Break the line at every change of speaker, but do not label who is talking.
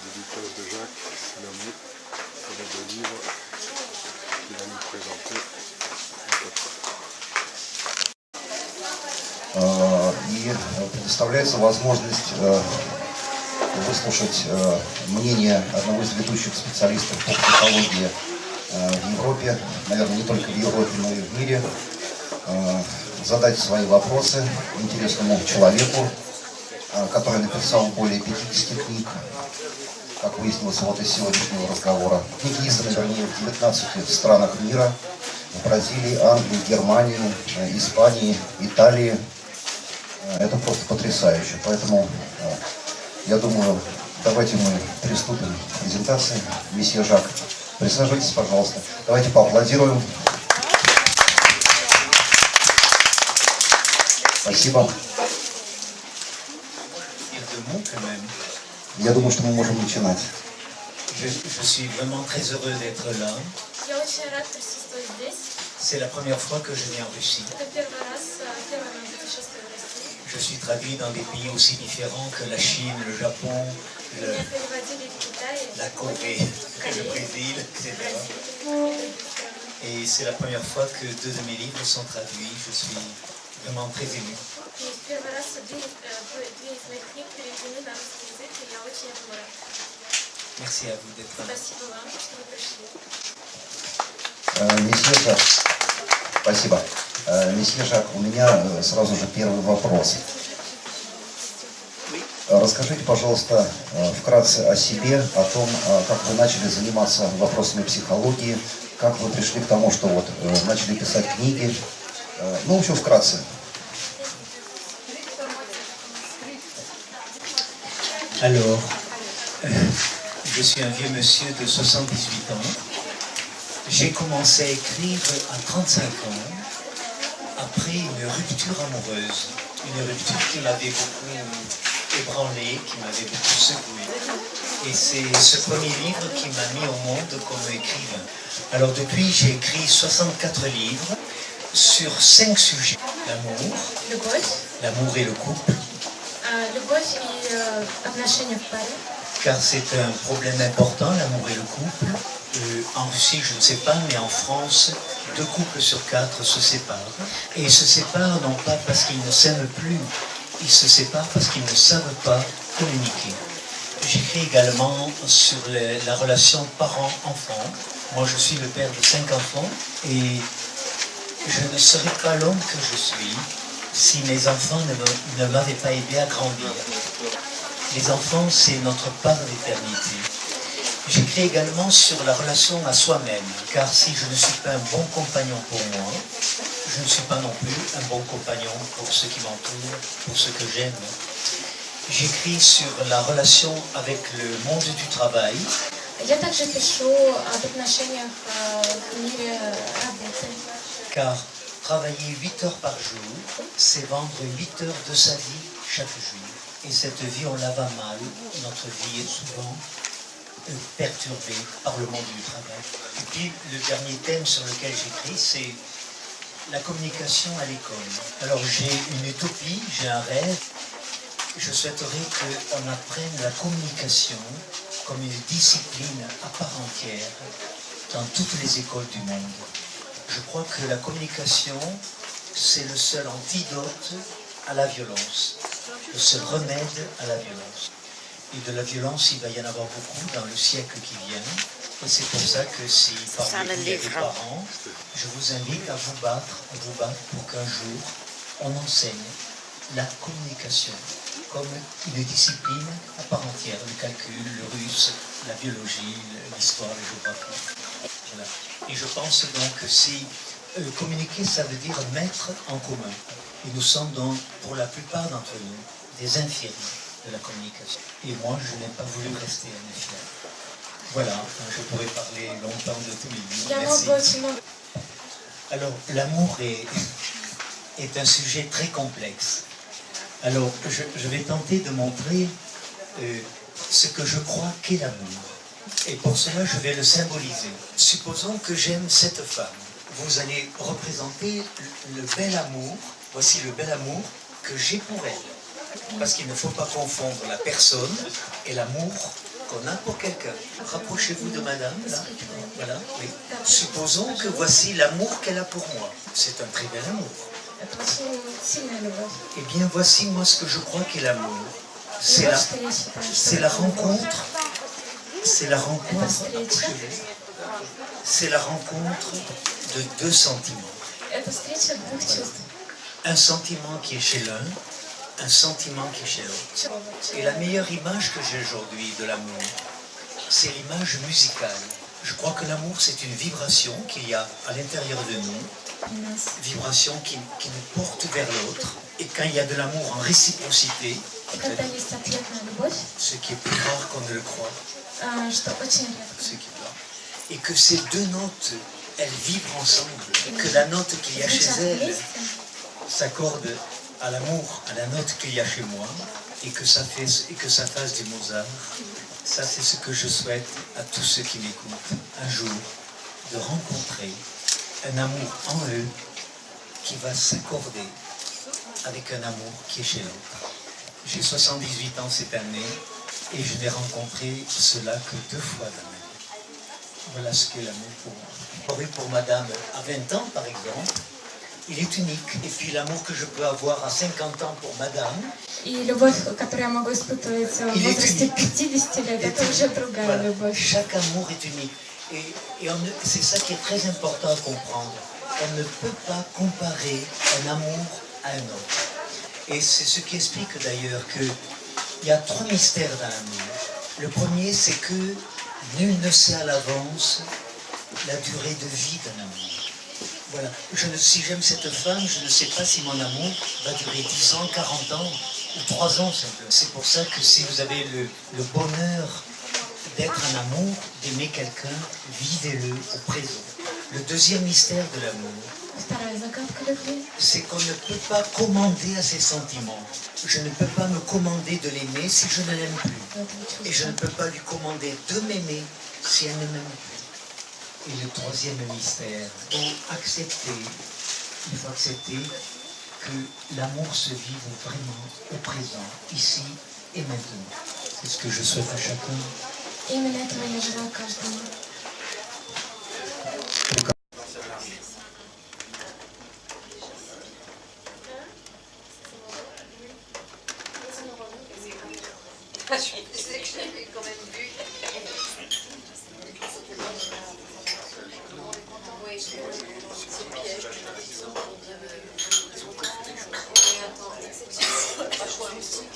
l'éditeur de Jacques Salomé pour les deux livres qu'il va nous présenter à peu près.
И предоставляется возможность выслушать мнение одного из ведущих специалистов по психологии в Европе, наверное, не только в Европе, но и в мире, задать свои вопросы интересному человеку, который написал более 50 книг, как выяснилось вот из сегодняшнего разговора. Книги изданы, вернее, в 19 странах мира, в Бразилии, Англии, Германии, Испании, Италии. Это просто потрясающе. Поэтому, я думаю, давайте мы приступим к презентации. Месье Жак, присаживайтесь, пожалуйста. Давайте поаплодируем. Спасибо. Я думаю, что мы можем начинать.
Je suis vraiment très heureux d'être là. C'est la première fois que je viens en Russie. Je suis traduit dans des pays aussi différents que la Chine, le Japon, la Corée, le Brésil, etc. Et c'est la première fois que 2 de mes livres sont traduits. Je suis vraiment très ému. Merci à vous d'être là.
Месье Жак, спасибо. Месье Жак, у меня сразу же первый вопрос. Расскажите, пожалуйста, вкратце о себе, о том, как вы начали заниматься вопросами психологии, как вы пришли к тому, что вот начали писать книги. Ну, еще вкратце.
Alors, je suis un vieux monsieur de 78 ans. J'ai commencé à écrire à 35 ans, après une rupture amoureuse. Une rupture qui m'avait beaucoup ébranlé, qui m'avait beaucoup secoué. Et c'est ce premier livre qui m'a mis au monde comme écrivain. Alors depuis, j'ai écrit 64 livres sur 5 sujets. L'amour et le couple. Car c'est un problème important, l'amour et le couple. En Russie, je ne sais pas, mais en France, 2 couples sur 4 se séparent. Et ils se séparent non pas parce qu'ils ne s'aiment plus, ils se séparent parce qu'ils ne savent pas communiquer. J'écris également sur la relation parent-enfant. Moi, je suis le père de 5 enfants et je ne serais pas l'homme que je suis si mes enfants ne m'avaient pas aidé à grandir. Les enfants, c'est notre part d'éternité. J'écris également sur la relation à soi-même, car si je ne suis pas un bon compagnon pour moi, je ne suis pas non plus un bon compagnon pour ceux qui m'entourent, pour ceux que j'aime. J'écris sur la relation avec le monde du travail. Car travailler 8 heures par jour, c'est vendre 8 heures de sa vie chaque jour. Et cette vie, on la va mal. Notre vie est souvent perturbée par le monde du travail. Et puis, le dernier thème sur lequel j'écris, c'est la communication à l'école. Alors, j'ai une utopie, j'ai un rêve. Je souhaiterais qu'on apprenne la communication comme une discipline à part entière dans toutes les écoles du monde. Je crois que la communication, c'est le seul antidote à la violence, le seul remède à la violence. Et de la violence, il va y en avoir beaucoup dans le siècle qui vient. Et c'est pour ça que si parmi vous il y a des parents, je vous invite à vous battre pour qu'un jour, on enseigne la communication comme une discipline à part entière. Le calcul, le russe, la biologie, l'histoire, la géographie. Voilà. Et je pense donc que si communiquer, ça veut dire mettre en commun. Et nous sommes donc, pour la plupart d'entre nous, des infirmes de la communication. Et moi, je n'ai pas voulu rester un infirme. Voilà, je pourrais parler longtemps de tous mes livres. Merci. Alors, l'amour est un sujet très complexe. Alors, je vais tenter de montrer ce que je crois qu'est l'amour. Et pour cela, je vais le symboliser. Supposons que j'aime cette femme. Vous allez représenter le bel amour. Voici le bel amour que j'ai pour elle. Parce qu'il ne faut pas confondre la personne et l'amour qu'on qu'on a pour quelqu'un. Rapprochez-vous de madame, là. Voilà, oui. Supposons que voici l'amour qu'elle a pour moi. C'est un très bel amour.
Это очень сильная любовь.
Eh bien, voici moi ce que je crois qu'est l'amour.
И
C'est
вот
la,
что я считаю, что
c'est la
это любовь.
rencontre. C'est la rencontre.
Это встреча.
C'est la rencontre de deux sentiments.
Это встреча двух чувств.
Un sentiment qui est chez l'un, un sentiment qui est chez l'autre. Et la meilleure image que j'ai aujourd'hui de l'amour, c'est l'image musicale. Je crois que l'amour, c'est une vibration qu'il y a à l'intérieur de nous,
У нас.
vibration qui nous porte vers l'autre. Et quand il y a de l'amour en réciprocité,
И когда есть ответная любовь,
ce qui est plus rare qu'on ne le croit,
что очень редко.
ce qui est rare, et que ces deux notes, elles vibrent ensemble, que la note qu'il y a chez
Звучат
elles
вместе,
s'accorde à l'amour, à la note qu'il y a chez moi, et que ça fasse du Mozart. Ça, c'est ce que je souhaite à tous ceux qui m'écoutent, un jour, de rencontrer un amour en eux qui va s'accorder avec un amour qui est chez l'autre. J'ai 78 ans cette année, et je n'ai rencontré cela que 2 fois dans ma vie. Voilà ce qu'est l'amour pour moi. Oui, pour madame, à 20 ans par exemple, il est unique. Et puis l'amour que je peux avoir à 50 ans pour madame,
И любовь, которую я могу испытывать в
Il est
возрасте
unique.
50 лет, это уже другая
voilà,
любовь.
chaque amour est unique. Et c'est ça qui est très important à comprendre. On ne peut pas comparer un amour à un autre. Et c'est ce qui explique d'ailleurs qu'il y a 3 mystères dans l'amour. Le premier, c'est que nul ne sait à l'avance la durée de vie d'un amour. Voilà. Si j'aime cette femme, je ne sais pas si mon amour va durer 10 ans, 40 ans ou 3 ans simplement. C'est pour ça que si vous avez le bonheur d'être en amour, d'aimer quelqu'un, vivez-le au présent. Le deuxième mystère de l'amour,
Вторая загадка любви.
c'est qu'on ne peut pas commander à ses sentiments. Je ne peux pas me commander de l'aimer si je ne l'aime plus.
этого
Et je
чувства.
ne peux pas lui commander de m'aimer si elle ne m'aime plus. Et le troisième mystère, il faut accepter que l'amour se vive vraiment au présent, ici et maintenant. C'est ce que je souhaite à chacun.
Именно этого я желаю каждому.
Je sais que je l'avais quand même vu. Oui, c'est piège. Attends, exceptionnel. Choix musique.